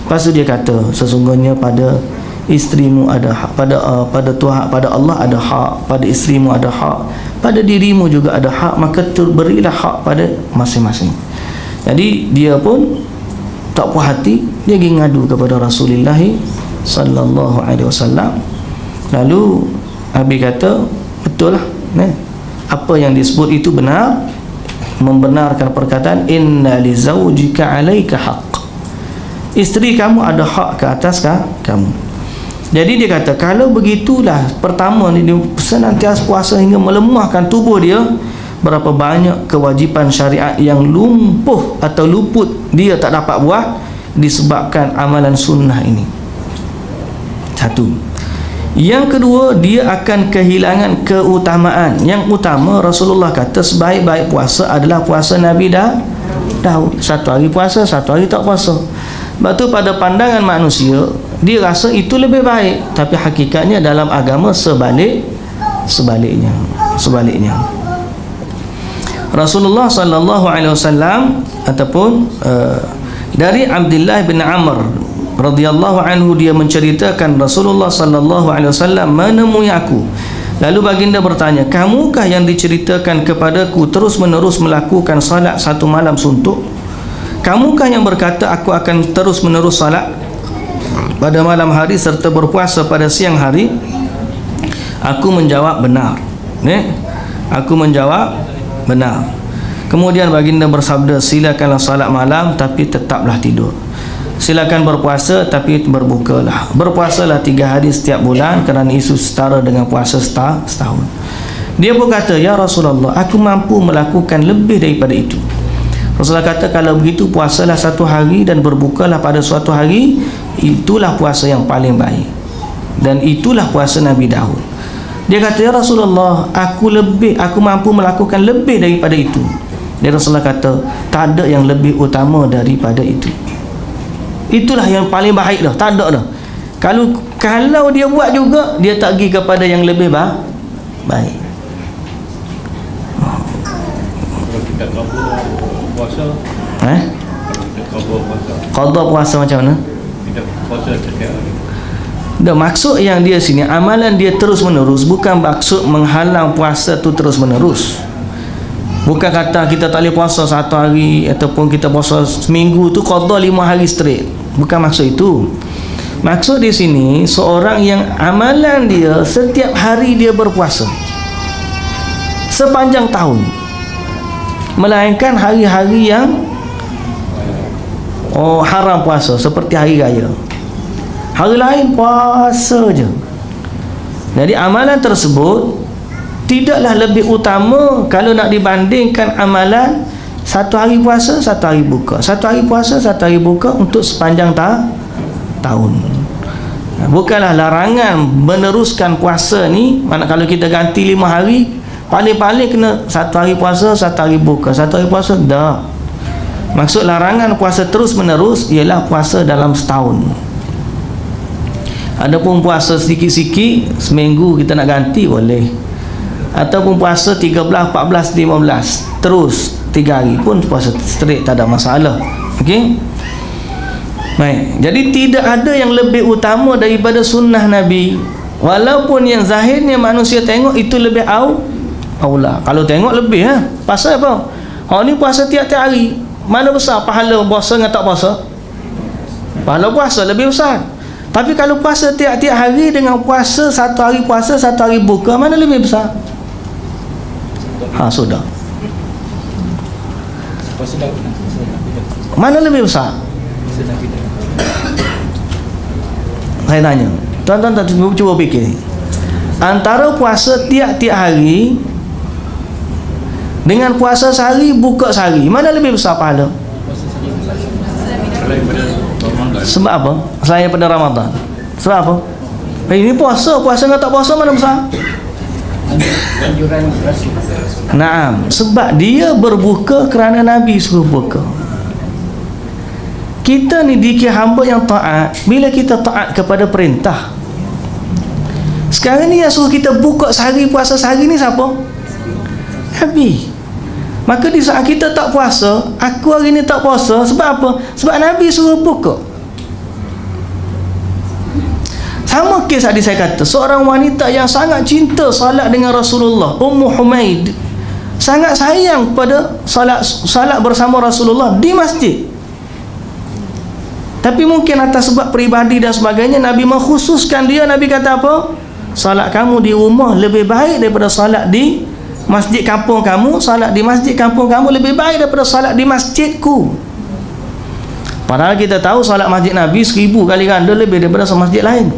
Lepas tu dia kata, sesungguhnya pada isterimu ada hak, pada Tuhan, pada Allah ada hak, pada isterimu ada hak, pada dirimu juga ada hak, maka berilah hak pada masing-masing. Jadi dia pun tak puas hati, dia pergi ngadu kepada Rasulullah sallallahu alaihi wasallam. Lalu Nabi kata, betul lah, apa yang disebut itu benar, membenarkan perkataan inna li zawjika alaika haqq. Isteri kamu ada hak ke atas kamu. Jadi dia kata, kalau begitulah, pertama ni dia senantiasa puasa hingga melemahkan tubuh dia, berapa banyak kewajipan syariat yang lumpuh atau luput dia tak dapat buat disebabkan amalan sunnah ini. Satu. Yang kedua, dia akan kehilangan keutamaan. Yang utama, Rasulullah kata sebaik-baik puasa adalah puasa Nabi Daud. Satu hari puasa, satu hari tak puasa. Sebab tu pada pandangan manusia, dia rasa itu lebih baik, tapi hakikatnya dalam agama sebaliknya. Rasulullah sallallahu alaihi wasallam ataupun dari Abdullah bin Amr radhiyallahu anhu, dia menceritakan Rasulullah sallallahu alaihi wasallam menemui aku. Lalu baginda bertanya, kamukah yang diceritakan kepadaku terus-menerus melakukan salat satu malam suntuk? Kamukah yang berkata aku akan terus-menerus salat pada malam hari serta berpuasa pada siang hari? Aku menjawab benar. Aku menjawab benar. Kemudian baginda bersabda, silakanlah salat malam tapi tetaplah tidur. Silakan berpuasa tapi berbukalah. Berpuasalah 3 hari setiap bulan, kerana itu setara dengan puasa setahun. Dia pun kata, ya Rasulullah, aku mampu melakukan lebih daripada itu. Rasulullah kata, kalau begitu puasalah 1 hari dan berbukalah pada suatu hari. Itulah puasa yang paling baik, dan itulah puasa Nabi Daud. Dia kata, ya Rasulullah, aku mampu melakukan lebih daripada itu. Dan Rasulullah kata, tak ada yang lebih utama daripada itu. Itulah yang paling baik dah, tak ada dah. Kalau dia buat juga, dia tak pergi kepada yang lebih baik. Kalau kita puasa, qada puasa macam mana? kita puasa setiap hari. Dan maksud yang dia sini, amalan dia terus menerus, bukan maksud menghalang puasa tu terus menerus. Bukan kata kita tak boleh puasa 1 hari ataupun kita puasa seminggu tu qada 5 hari straight. Bukan maksud itu. Maksud di sini, seorang yang amalan dia setiap hari dia berpuasa sepanjang tahun, melainkan hari-hari yang haram puasa, seperti hari raya. Hari lain puasa je. Jadi amalan tersebut tidaklah lebih utama kalau nak dibandingkan amalan 1 hari puasa, 1 hari buka, 1 hari puasa, 1 hari buka untuk sepanjang tahun. Bukanlah larangan meneruskan puasa ni. Mana kalau kita ganti 5 hari, paling-paling kena 1 hari puasa, 1 hari buka, 1 hari puasa, dah. Maksud larangan puasa terus menerus ialah puasa dalam setahun. Adapun puasa sikit-sikit, seminggu kita nak ganti boleh. Ataupun puasa 13, 14, 15 terus 3 hari pun puasa straight, tak ada masalah. Okey. Baik. Jadi tidak ada yang lebih utama daripada sunnah Nabi. Walaupun yang zahirnya manusia tengok itu lebih aula. Kalau tengok lebih pasal apa? Ni puasa tiap-tiap hari. Mana besar pahala puasa dengan tak puasa? Pahala puasa lebih besar. Tapi kalau puasa tiap-tiap hari dengan puasa satu hari puasa, satu hari buka, mana lebih besar? Sudah. Mana lebih besar? Saya tanya. Tuan-tuan cuba fikir. Antara puasa tiap-tiap hari dengan puasa sehari, buka sehari, mana lebih besar pahala? Sebab apa? Selain daripada Ramadan. Sebab apa? Ini puasa dengan tak puasa mana besar? Naam, sebab dia berbuka kerana Nabi suruh buka. Kita ni dikira hamba yang taat bila kita taat kepada perintah. Sekarang ni yang suruh kita buka sehari, puasa sehari ni siapa? Nabi. Maka di saat kita tak puasa, aku hari ni tak puasa, sebab apa? Sebab Nabi suruh buka. Sama kes tadi saya kata, seorang wanita yang sangat cinta salat dengan Rasulullah, Ummu Humaid, sangat sayang pada salat bersama Rasulullah di masjid. Tapi mungkin atas sebab peribadi dan sebagainya, Nabi mengkhususkan dia. Nabi kata apa? Salat kamu di rumah lebih baik daripada salat di masjid kampung kamu. Salat di masjid kampung kamu lebih baik daripada salat di masjidku. Padahal kita tahu salat masjid Nabi 1000 kali ganda lebih daripada masjid lain.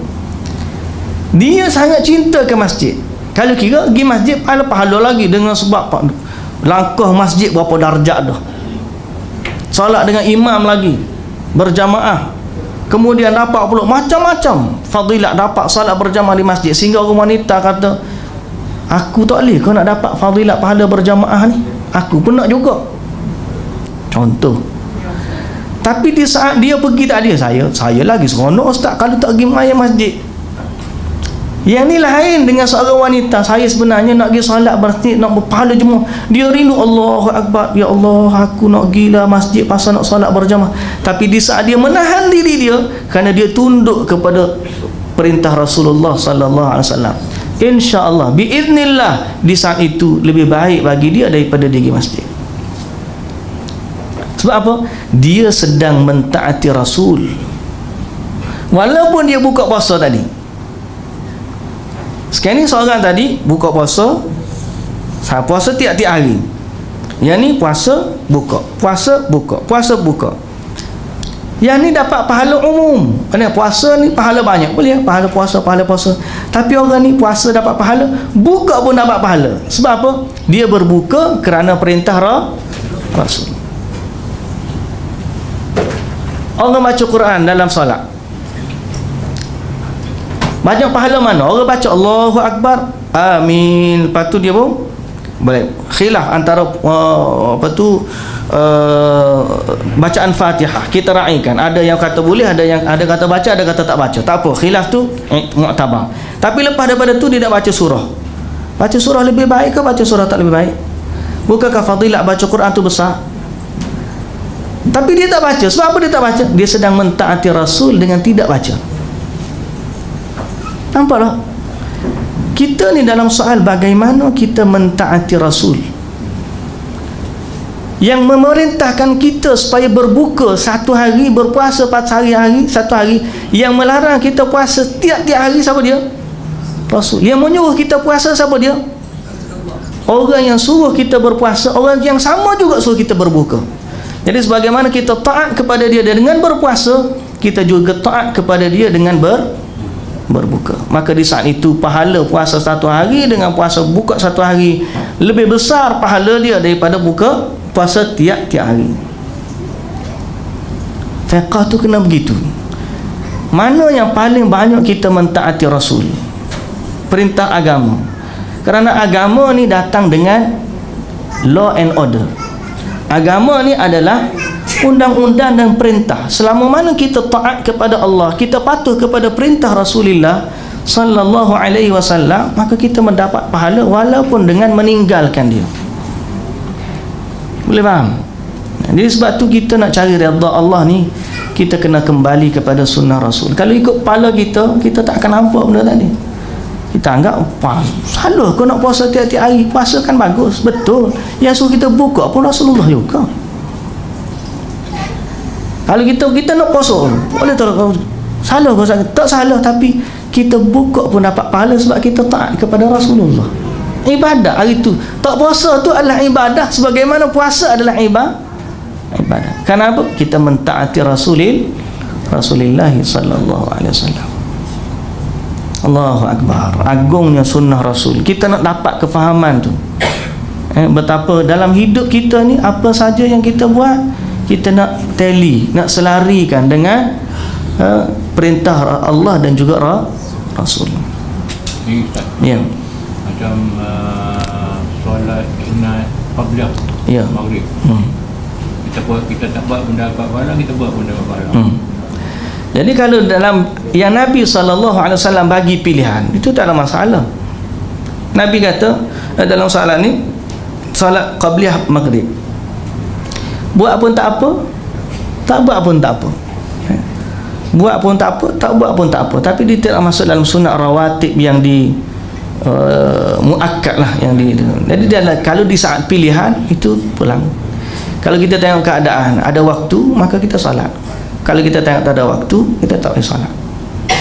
Dia sangat cinta ke masjid. Kalau kira pergi masjid pahala lagi, dengan sebab langkah masjid berapa darjat dah. Salat dengan imam lagi berjamaah. Kemudian dapat pula macam-macam fadilat dapat salat berjamaah di masjid. Sehingga orang wanita kata, aku tak boleh kau nak dapat fadilat pahala berjamaah ni, aku pun nak juga. Contoh. Tapi di saat dia pergi tak ada, saya lagi seronok ustaz kalau tak pergi maya masjid. Yang ni lain dengan seorang wanita. Saya sebenarnya nak pergi salat masjid, nak berpahala jemaah. Dia rindu, Allahu Akbar, ya Allah aku nak pergilah masjid pasal nak salat berjamaah. Tapi di saat dia menahan diri dia kerana dia tunduk kepada perintah Rasulullah sallallahu alaihi wasallam, insya-Allah biiznillah di saat itu lebih baik bagi dia daripada dia pergi masjid. Sebab apa? Dia sedang mentaati Rasul. Walaupun dia buka puasa tadi. Sekarang ni seorang tadi buka puasa, puasa tiap-tiap hari. Yang ni puasa buka, puasa buka, puasa buka. Yang ni dapat pahala umum. Kerana puasa ni pahala banyak, boleh pahala puasa, pahala puasa. Tapi orang ni puasa dapat pahala, buka pun dapat pahala. Sebab apa? Dia berbuka kerana perintah Rasul. Orang baca Quran dalam solat, banyak pahala mana? Orang baca Allahu Akbar, amin, lepas tu dia pun boleh khilaf antara bacaan Fatihah. Kita raikan, ada yang kata boleh, ada kata baca, ada kata tak baca. Tak apa, khilaf tu mu'tabar. Tapi lepas daripada tu dia tak baca surah. Baca surah lebih baik ke baca surah tak lebih baik? Bukankah fadilat baca Quran tu besar? Tapi dia tak baca. Sebab apa dia tak baca? Dia sedang mentaati Rasul dengan tidak baca. Nampaklah? Kita ni dalam soal bagaimana kita mentaati Rasul yang memerintahkan kita supaya berbuka satu hari, berpuasa 4 hari satu hari, yang melarang kita puasa tiap-tiap hari. Siapa dia? Rasul. Yang menyuruh kita puasa siapa dia? Orang yang suruh kita berpuasa, orang yang sama juga suruh kita berbuka. Jadi sebagaimana kita taat kepada dia dengan berpuasa, kita juga taat kepada dia dengan berbuka. Maka di saat itu pahala puasa satu hari dengan puasa buka satu hari lebih besar pahala dia daripada buka puasa tiap-tiap hari. Fiqh tu kena begitu. Mana yang paling banyak kita mentaati Rasul? Perintah agama. Kerana agama ni datang dengan law and order. Agama ni adalah undang-undang dan perintah. Selama mana kita taat kepada Allah, kita patuh kepada perintah Rasulullah sallallahu alaihi wasallam, maka kita mendapat pahala walaupun dengan meninggalkan dia. Boleh faham? Jadi sebab tu kita nak cari redha Allah ni, kita kena kembali kepada sunnah Rasul. Kalau ikut kepala kita, kita tak akan nampak benda tadi. Kita anggap salah kau nak puasa tiap-tiap hari. Puasa kan bagus, betul. Yang suruh kita buka pun Rasulullah juga. Kalau kita nak puasa, boleh tak salah kau tak salah, tapi kita buka pun dapat pahala sebab kita taat kepada Rasulullah. Ibadah hari tu. Tak puasa tu adalah ibadah sebagaimana puasa adalah ibadah. Kenapa? Kita mentaati Rasulullah sallallahu alaihi wasallam. Allahu akbar. Agungnya sunnah Rasul. Kita nak dapat kefahaman tu. Betapa dalam hidup kita ni apa saja yang kita buat, kita nak tally, nak selarikan dengan perintah Allah dan juga Rasul. Ya. Macam solat sunat qabliyah maghrib. Kita tak buat benda apa pahala, kita buat benda apa pahala. Jadi kalau dalam yang Nabi SAW bagi pilihan, itu tak ada masalah. Nabi kata dalam soalan ni, solat qabliyah maghrib, buat pun tak apa, tak buat pun tak apa. Buat pun tak apa, tak buat pun tak apa. Tapi dia tidak masuk dalam sunat rawatib yang di muakkad lah, yang di. Jadi dia, kalau di saat pilihan itu pulang. Kalau kita tengok keadaan ada waktu, maka kita salat. Kalau kita tengok tak ada waktu, kita tak boleh salat.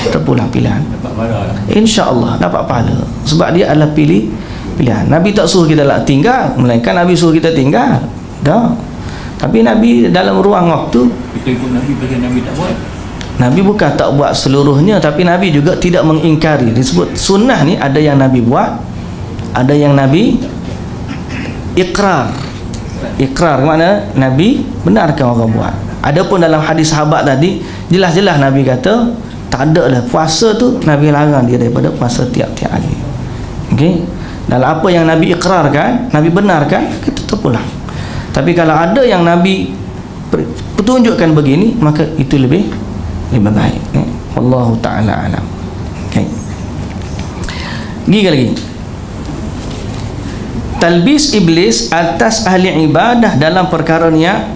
Terpulang pilihan. Dapat pahala. Insya-Allah dapat pahala. Sebab dia adalah pilihan. Nabi tak suruh kita lah tinggal, melainkan Nabi suruh kita tinggal. Dah. Tapi Nabi dalam ruang waktu, kita ikut Nabi pasal Nabi tak buat. Nabi bukan tak buat seluruhnya, tapi Nabi juga tidak mengingkari. Disebut sunnah ni ada yang Nabi buat, ada yang Nabi ikrar. Ikrar makna Nabi benarkan orang buat. Adapun dalam hadis sahabat tadi, jelas-jelas Nabi kata tak ada lah puasa tu, Nabi larang dia daripada puasa tiap-tiap hari. Okey. Dalam apa yang Nabi ikrarkan, Nabi benarkan, kita terpulang. Tapi kalau ada yang Nabi petunjukkan begini, maka itu lebih baik. Wallahu ta'ala alam. Okey. Lagi. Talbis iblis atas ahli ibadah dalam perkara niat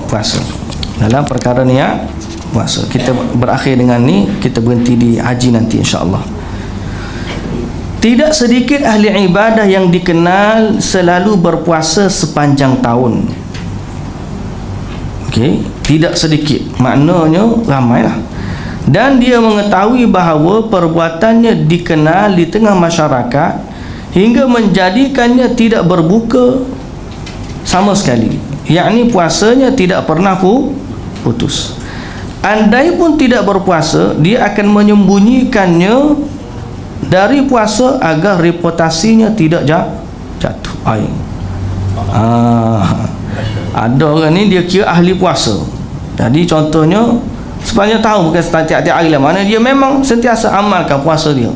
puasa. Dalam perkara niat puasa. Kita berakhir dengan ni, kita berhenti di haji nanti insya-Allah. Tidak sedikit ahli ibadah yang dikenal selalu berpuasa sepanjang tahun. Okey, tidak sedikit. Maknanya ramailah. Dan dia mengetahui bahawa perbuatannya dikenal di tengah masyarakat hingga menjadikannya tidak berbuka sama sekali. Yakni puasanya tidak pernah putus. Andai pun tidak berpuasa, dia akan menyembunyikannya dari puasa agar reputasinya tidak jatuh. Ada orang ni dia kira ahli puasa. Jadi contohnya sepanjang tahun, bukan setiap-tiap hari lah, mana dia memang sentiasa amalkan puasa dia.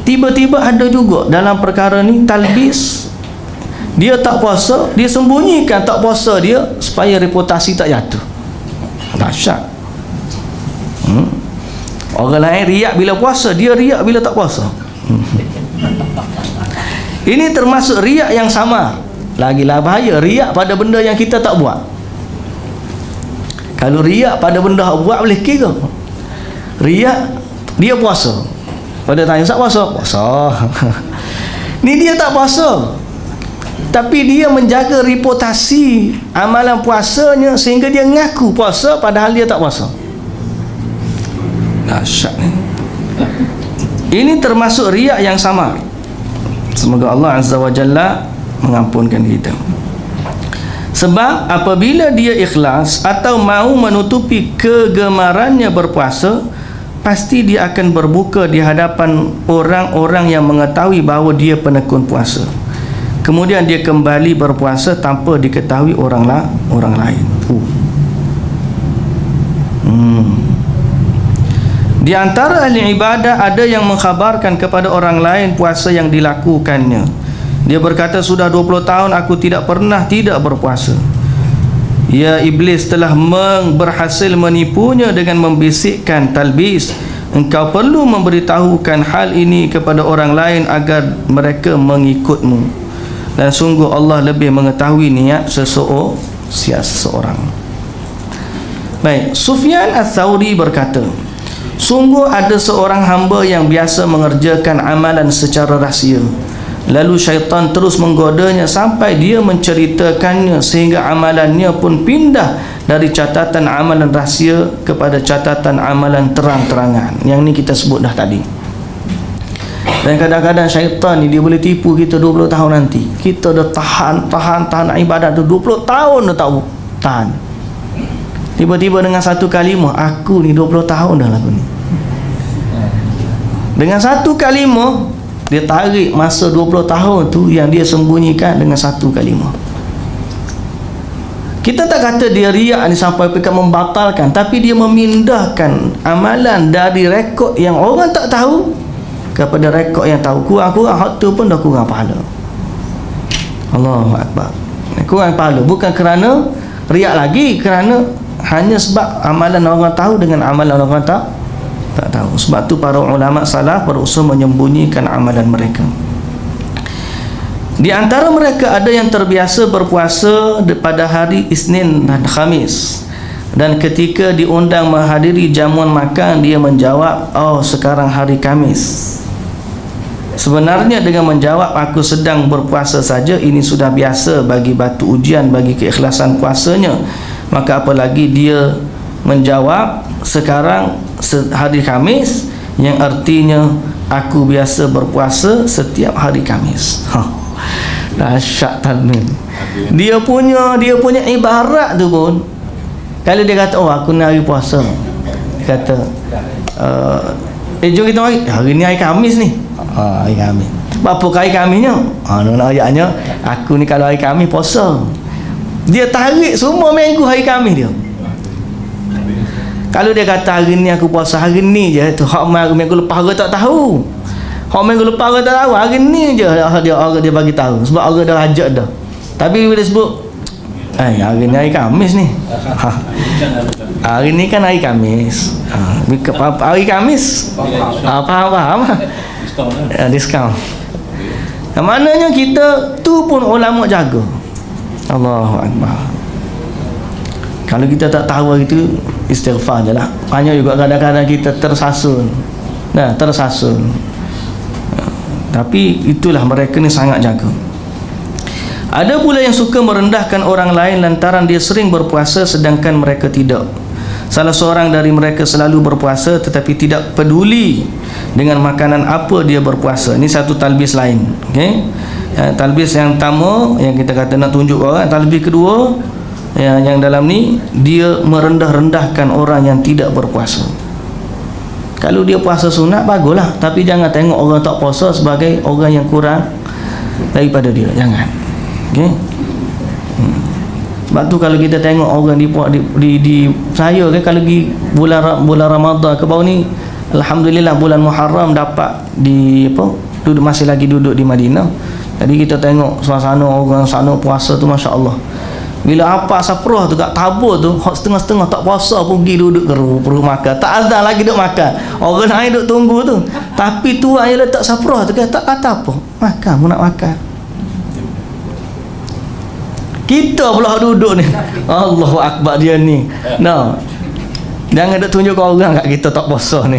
Tiba-tiba ada juga dalam perkara ni talbis. Dia tak puasa, dia sembunyikan tak puasa dia supaya reputasi tak jatuh. Dahsyat. Orang lain riak bila puasa, dia riak bila tak puasa. Ini termasuk riak yang sama. Lagilah bahaya riak pada benda yang kita tak buat. Kalau riak pada benda yang buat, boleh kira. Riak dia puasa. Pada tanya, tak puasa? Puasa. Ni dia tak puasa, tapi dia menjaga reputasi amalan puasanya sehingga dia ngaku puasa padahal dia tak puasa. Dahsyat ni. Ini termasuk riak yang sama. Semoga Allah Azza wa Jalla mengampunkan kita. Sebab apabila dia ikhlas atau mau menutupi kegemarannya berpuasa, pasti dia akan berbuka di hadapan orang-orang yang mengetahui bahawa dia penekun puasa. Kemudian dia kembali berpuasa tanpa diketahui orang lain. Di antara ahli ibadah ada yang mengkhabarkan kepada orang lain puasa yang dilakukannya. Dia berkata, sudah 20 tahun aku tidak pernah tidak berpuasa. Ya, iblis telah berhasil menipunya dengan membisikkan talbis. Engkau perlu memberitahukan hal ini kepada orang lain agar mereka mengikutmu. Dan sungguh Allah lebih mengetahui niat seseorang. Baik, Sufyan Ats-Tsauri berkata, Sungguh ada seorang hamba yang biasa mengerjakan amalan secara rahsia, lalu syaitan terus menggodanya sampai dia menceritakannya sehingga amalannya pun pindah dari catatan amalan rahsia kepada catatan amalan terang-terangan. Yang ni kita sebut dah tadi. Dan kadang-kadang syaitan ni dia boleh tipu kita 20 tahun nanti. Kita dah tahan ibadat tu 20 tahun dah tak tahan. Tiba-tiba dengan satu kalimah, aku ni 20 tahun dah lagu ni. Dengan satu kalimah, dia tarik masa 20 tahun tu yang dia sembunyikan dengan satu kalimah. Kita tak kata dia riak ni sampai pergi membatalkan, tapi dia memindahkan amalan dari rekod yang orang tak tahu kepada rekod yang tahu. Kurang-kurang hak tu pun dah kurang pahala. Allahu Akbar. Kurang pahala bukan kerana riak lagi, kerana hanya sebab amalan orang tahu dengan amalan orang tak tahu. Sebab tu para ulama salaf berusaha menyembunyikan amalan mereka. Di antara mereka ada yang terbiasa berpuasa pada hari Isnin dan Khamis, dan ketika diundang menghadiri jamuan makan, dia menjawab, oh sekarang hari Khamis. Sebenarnya dengan menjawab aku sedang berpuasa saja, ini sudah biasa bagi batu ujian bagi keikhlasan puasanya. Maka apalagi dia menjawab sekarang hari Khamis, yang artinya aku biasa berpuasa setiap hari Khamis. Dahsyat tadi. Dia punya ibarat tu pun, kalau dia kata oh aku ni hari puasa, dia kata jom kita hari ni hari Khamis ni. Hari Khamis. Apa hari Khamisnya? Ayatnya aku ni kalau hari Khamis puasa. Dia tarik semua minggu hari Khamis dia. Kalau dia kata hari ni aku puasa, hari ni je tu, hak minggu lepas orang tak tahu. Hak minggu lepas orang tak tahu, hari ni je dia bagi tahu sebab orang dah ajak dah. Tapi bila sebut hari ni hari Khamis ni. Hari ni kan hari Khamis. Hari Khamis. Faham? Diskaun. Maknanya kita tu pun ulama jaga. Allahu Akbar. Kalau kita tak tahu itu, istighfar je lah. Hanya juga kadang-kadang kita tersasul. Tersasul. Tapi itulah mereka ni sangat jaga. Ada pula yang suka merendahkan orang lain lantaran dia sering berpuasa sedangkan mereka tidak. Salah seorang dari mereka selalu berpuasa tetapi tidak peduli dengan makanan apa dia berpuasa. Ini satu talbis lain. Okey. Talbis yang pertama yang kita kata nak tunjuk orang, talbis kedua yang dalam ni dia merendah-rendahkan orang yang tidak berpuasa. Kalau dia puasa sunat baguslah, tapi jangan tengok orang tak puasa sebagai orang yang kurang daripada dia. Jangan. Okey. Sebab tu kalau kita tengok orang di saya kan, kalau pergi bulan Ramadan ke bawah ni, alhamdulillah bulan Muharram dapat masih lagi duduk di Madinah. Jadi kita tengok suasana orang sana puasa tu, masya-Allah. Bila apa safrah tu kat tabur tu, setengah-setengah tak puasa pun pergi duduk ke rumah makan. Tak azan lagi duduk makan. Orang lain duduk tunggu tu. Tapi tuan yang letak safrah tu tak kata apa. Makan, mu nak makan. Kita pula duduk ni. Allahu Akbar dia ni. Jangan duk tunjuk ke orang kat kita tak puasa ni.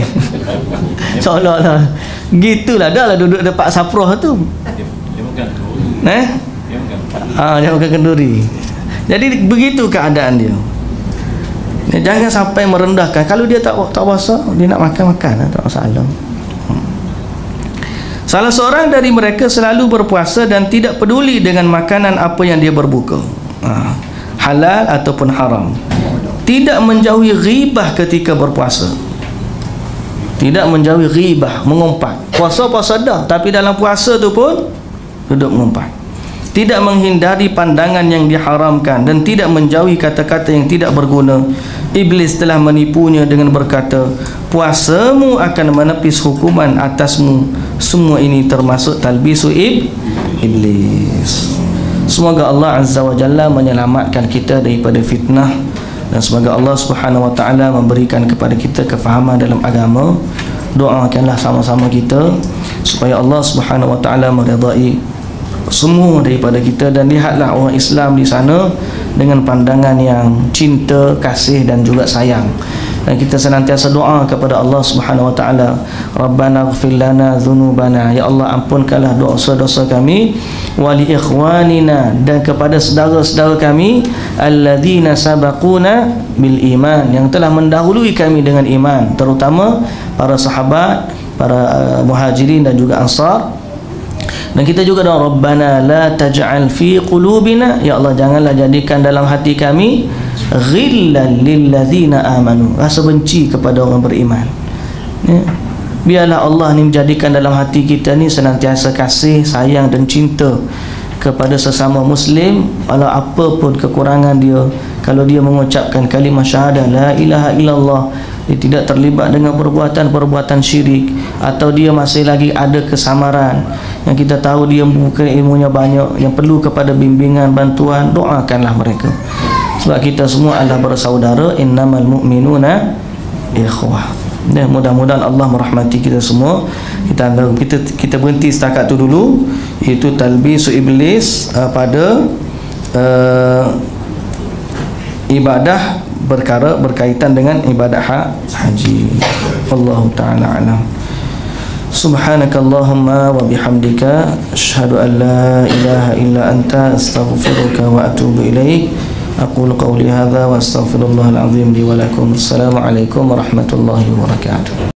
Seolah-olah gitulah, dah lah duduk dekat safrah tu. Dia makan kenduri. Jadi begitu keadaan dia. Jangan sampai merendahkan. Kalau dia tak puasa, dia nak makan tak masalah. Salah seorang dari mereka selalu berpuasa dan tidak peduli dengan makanan apa yang dia berbuka, halal ataupun haram. Tidak menjauhi ghibah ketika berpuasa. Tidak menjauhi ghibah, mengumpat. Puasa dah, tapi dalam puasa tu pun duduk mengumpat. Tidak menghindari pandangan yang diharamkan dan tidak menjauhi kata-kata yang tidak berguna. Iblis telah menipunya dengan berkata, puasamu akan menepis hukuman atasmu. Semua ini termasuk talbisu iblis. Semoga Allah Azza wa Jalla menyelamatkan kita daripada fitnah, dan semoga Allah Subhanahu wa taala memberikan kepada kita kefahaman dalam agama. Doakanlah sama-sama kita supaya Allah Subhanahu wa taala meridai semua daripada kita, dan lihatlah orang Islam di sana dengan pandangan yang cinta, kasih dan juga sayang. dan kita senantiasa doa kepada Allah Subhanahu wa taala, Rabbana ighfir lana dzunubana, ya Allah ampunkanlah dosa-dosa kami, wa li ikhwanina, dan kepada saudara-saudara kami, alladzina sabaquna bil iman, yang telah mendahului kami dengan iman, terutama para sahabat, para muhajirin dan juga ansar. Dan kita juga doa, Rabbana la taj'al fi qulubina, ya Allah janganlah jadikan dalam hati kami ghillan lil ladzina amanu, rasa benci kepada orang beriman. Ya. Biarlah Allah ni menjadikan dalam hati kita ni senantiasa kasih, sayang dan cinta kepada sesama muslim, walau apa pun kekurangan dia. Kalau dia mengucapkan kalimah syahadah la ilaha illallah, dia tidak terlibat dengan perbuatan-perbuatan syirik, atau dia masih lagi ada kesamaran, yang kita tahu dia bukan ilmunya banyak, yang perlu kepada bimbingan, bantuan, doakanlah mereka. Sebab kita semua adalah bersaudara, innamal mu'minuna ikhwah. Dan mudah-mudahan Allah merahmati kita semua. Kita berhenti setakat tu dulu, iaitu talbisu iblis pada ibadah perkara berkaitan dengan ibadah haji. Allahu ta'ala alam. Subhanakallahumma wa bihamdika asyhadu an la ilaha illa anta astaghfiruka wa atubu ilaik. Aqulu qawli hadza wa astaghfirullahal azim li wa lakum. Assalamu alaikum warahmatullahi wabarakatuh.